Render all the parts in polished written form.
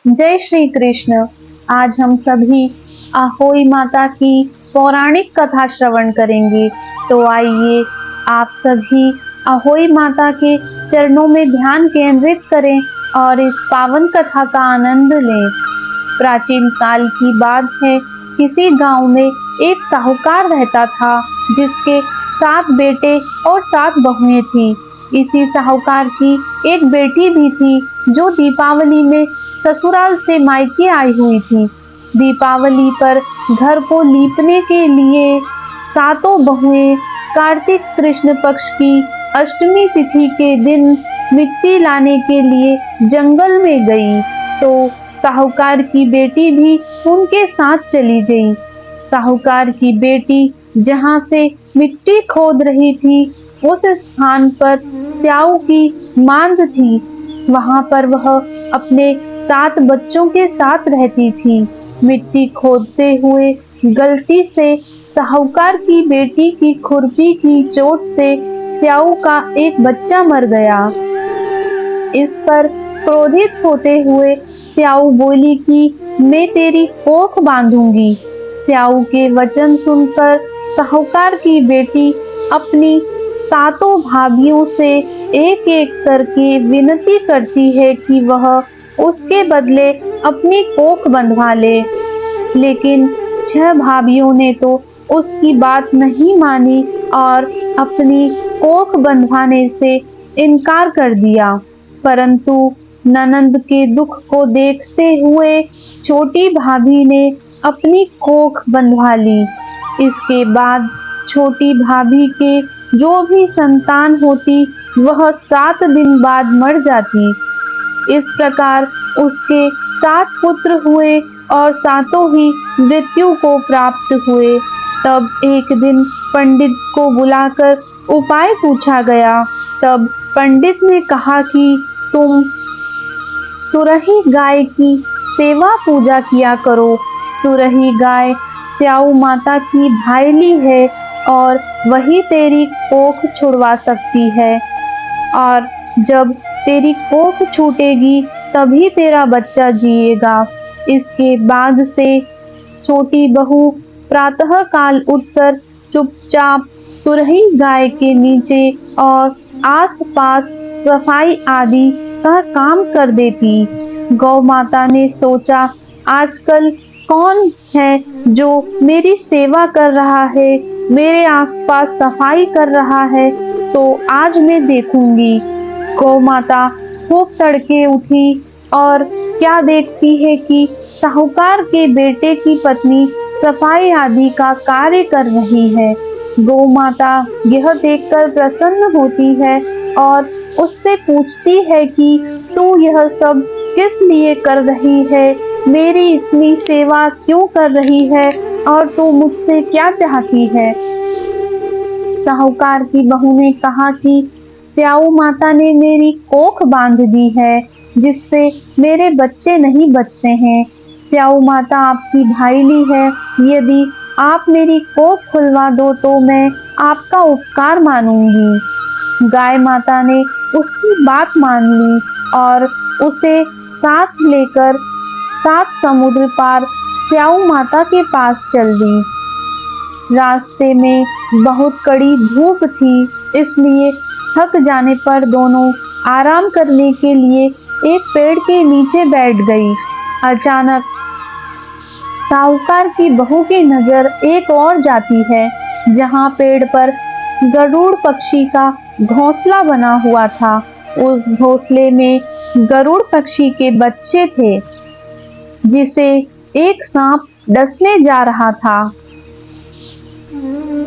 जय श्री कृष्ण। आज हम सभी अहोई माता की पौराणिक कथा श्रवण करेंगे। तो आइए आप सभी अहोई माता के चरणों में ध्यान केंद्रित करें और इस पावन कथा का आनंद लें। प्राचीन काल की बात है। किसी गांव में एक साहूकार रहता था जिसके 7 बेटे और 7 बहुएं थी। इसी साहूकार की एक बेटी भी थी जो दीपावली में ससुराल से मायके आई हुई थी। दीपावली पर घर को लीपने के लिए सातों बहुएं कार्तिक कृष्ण पक्ष की अष्टमी तिथि के दिन मिट्टी लाने के लिए जंगल में गई, तो साहूकार की बेटी भी उनके साथ चली गई। साहूकार की बेटी जहां से मिट्टी खोद रही थी, उस स्थान पर स्याऊ की मांद थी। वहां पर वह अपने 7 बच्चों के साथ रहती थी। मिट्टी खोदते हुए गलती से साहूकार की बेटी की खुरपी की चोट से स्याऊ का एक बच्चा मर गया। इस पर क्रोधित होते हुए स्याऊ बोली कि मैं तेरी कोख बांधूंगी। स्याऊ के वचन सुनकर साहूकार की बेटी अपनी सातों भाभियों से एक एक करके विनती करती है कि वह उसके बदले अपनी कोख बंधवा ले। लेकिन 6 भाभियों ने तो उसकी बात नहीं मानी और अपनी कोख बंधवाने से इनकार कर दिया। परंतु ननंद के दुख को देखते हुए छोटी भाभी ने अपनी कोख बंधवा ली। इसके बाद छोटी भाभी के जो भी संतान होती वह 7 दिन बाद मर जाती। इस प्रकार उसके 7 पुत्र हुए और सातों ही मृत्यु को प्राप्त हुए। तब एक दिन पंडित को बुलाकर उपाय पूछा गया। तब पंडित ने कहा कि तुम सुरही गाय की सेवा पूजा किया करो। सुरही गाय स्याऊ माता की भाईली है और वही तेरी कोख छुड़वा सकती है, और जब तेरी कोख छूटेगी तभी तेरा बच्चा जिएगा। इसके बाद से छोटी बहू प्रातः काल उठकर चुपचाप सुरही गाय के नीचे और आसपास सफाई आदि का काम कर देती। गौ माता ने सोचा, आजकल कौन है जो मेरी सेवा कर रहा है, मेरे आसपास सफाई कर रहा है, सो आज मैं देखूंगी। गौ माता खूब तड़के उठी और क्या देखती है कि साहूकार के बेटे की पत्नी सफाई आदि का कार्य कर रही है। गौ माता यह देखकर प्रसन्न होती है और उससे पूछती है कि तू यह सब किस लिए कर रही है, मेरी इतनी सेवा क्यों कर रही है और तू मुझसे क्या चाहती है। साहूकार की बहू ने कहा कि स्याऊ माता ने मेरी कोख बांध दी है जिससे मेरे बच्चे नहीं बचते हैं। स्याऊ माता आपकी भाईली है, यदि आप मेरी कोख खुलवा दो तो मैं आपका उपकार मानूंगी। गाय माता ने उसकी बात मान ली और उसे साथ लेकर 7 समुद्र पार स्याऊ माता के पास चल दी। रास्ते में बहुत कड़ी धूप थी, इसलिए थक जाने पर दोनों आराम करने के लिए एक पेड़ के नीचे बैठ गई। अचानक साहूकार की बहू की नजर एक और जाती है, जहां पेड़ पर गरुड़ पक्षी का घोंसला बना हुआ था। उस घोंसले में गरुड़ पक्षी के बच्चे थे, जिसे एक सांप डसने जा रहा था।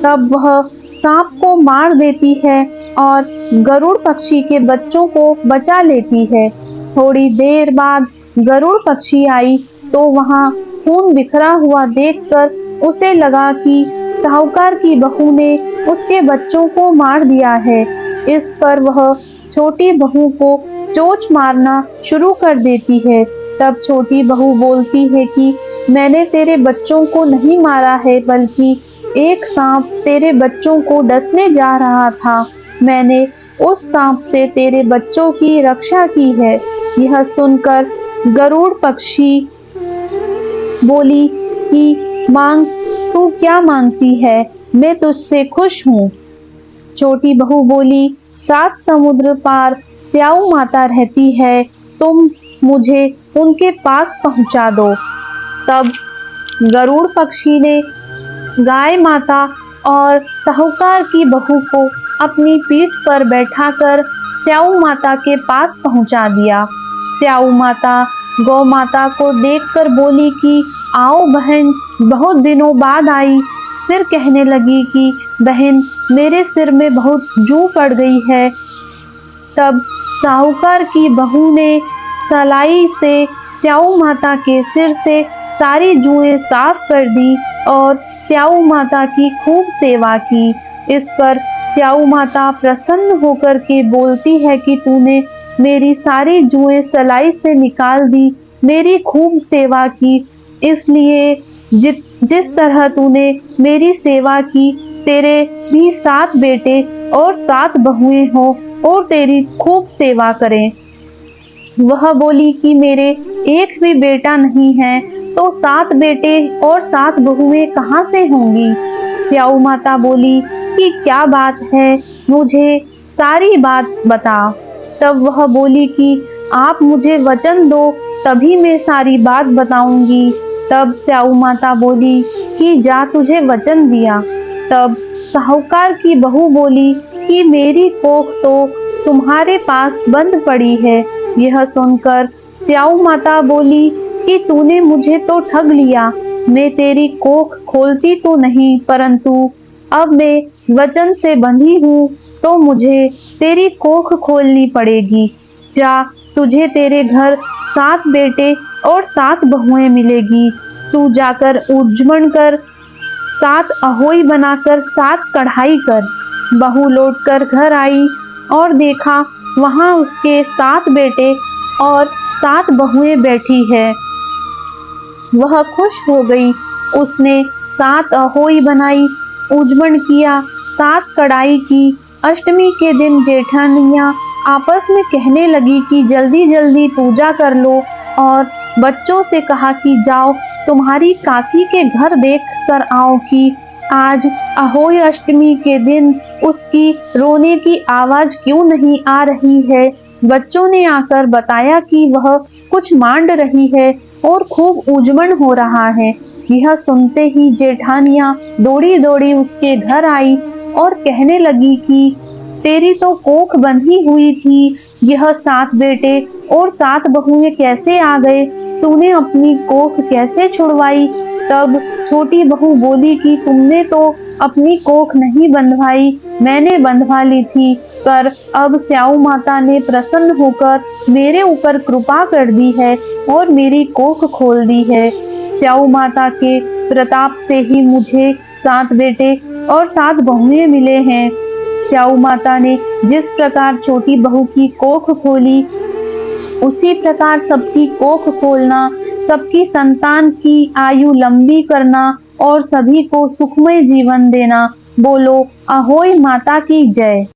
तब वह सांप को मार देती है और गरुड़ पक्षी के बच्चों को बचा लेती है। थोड़ी देर बाद गरुड़ पक्षी आई तो वहां खून बिखरा हुआ देखकर उसे लगा कि साहूकार की बहू ने उसके बच्चों को मार दिया है। इस पर वह छोटी बहू को चोंच मारना शुरू कर देती है। तब छोटी बहू बोलती है कि मैंने तेरे बच्चों को नहीं मारा है, बल्कि एक सांप तेरे बच्चों को डसने जा रहा था। मैंने उस सांप से तेरे बच्चों की रक्षा की है। यह सुनकर गरुड़ पक्षी बोली कि मांग, तू क्या मांगती है, मैं तुझसे खुश हूँ। छोटी बहू बोली, 7 समुद्र पार स्याऊ माता रहती है, तुम मुझे उनके पास पहुंचा दो। तब गरुड़ पक्षी ने गाय माता और साहूकार की बहू को अपनी पीठ पर बैठाकर स्याऊ माता के पास पहुंचा दिया। स्याऊ माता गौ माता को देखकर बोली कि आओ बहन, बहुत दिनों बाद आई। फिर कहने लगी कि बहन, मेरे सिर में बहुत जू पड़ गई है। तब साहूकार की बहू ने सलाई से स्याऊ माता के सिर से सारी जुएं साफ कर दी और स्याऊ माता की खूब सेवा की। इस पर स्याऊ माता प्रसन्न होकर के बोलती है कि तूने मेरी सारी जुएं सलाई से निकाल दी, मेरी खूब सेवा की, इसलिए जिस तरह तूने मेरी सेवा की, तेरे भी 7 बेटे और 7 बहुएं हो और तेरी खूब सेवा करें। वह बोली कि मेरे एक भी बेटा नहीं है, तो 7 बेटे और 7 बहुएं कहाँ से होंगी। स्याऊ माता बोली कि क्या बात है, मुझे सारी बात बता। तब वह बोली कि आप मुझे वचन दो, तभी मैं सारी बात बताऊंगी। तब स्याऊ माता बोली कि जा, तुझे वचन दिया। तब साहूकार की बहू बोली कि मेरी कोख तो तुम्हारे पास बंद पड़ी है। यह सुनकर स्याऊ माता बोली कि तूने मुझे तो ठग लिया, मैं तेरी कोख खोलती तो नहीं, परंतु अब मैं वचन से बंधी हूँ, तो मुझे तेरी कोख खोलनी पड़ेगी। जा, तुझे तेरे घर 7 बेटे और 7 बहुएं मिलेगी। तू जाकर उज्जमन कर, 7 अहोई बनाकर 7 कढ़ाई कर। बहू लौटकर घर आई और देखा वहां उसके 7 बेटे और 7 बहुएं बैठी है। वह खुश हो गई। उसने 7 अहोई बनाई, उज्जमन किया, 7 कढ़ाई की। अष्टमी के दिन जेठानियां आपस में कहने लगी कि जल्दी जल्दी पूजा कर लो, और बच्चों से कहा कि जाओ तुम्हारी काकी के घर देख कर आओ कि आज अहोई अष्टमी के दिन उसकी रोने की आवाज क्यों नहीं आ रही है। बच्चों ने आकर बताया कि वह कुछ मांड रही है और खूब उज्जमन हो रहा है। यह सुनते ही जेठानियां दौड़ी दौड़ी उसके घर आई और कहने लगी कि तेरी तो कोख बंधी हुई थी, यह 7 बेटे और 7 बहुएं कैसे आ गए, तूने अपनी कोख कैसे छुड़वाई। तब छोटी बहू बोली कि तुमने तो अपनी कोख नहीं बंधवाई, मैंने बंधवा ली थी, पर अब स्याऊ माता ने प्रसन्न होकर मेरे ऊपर कृपा कर दी है और मेरी कोख खोल दी है। स्याऊ माता के प्रताप से ही मुझे 7 बेटे और 7 बहुएं मिले हैं। स्याऊ माता ने जिस प्रकार छोटी बहू की कोख खोली, उसी प्रकार सबकी कोख खोलना, सबकी संतान की आयु लंबी करना और सभी को सुखमय जीवन देना। बोलो अहोई माता की जय।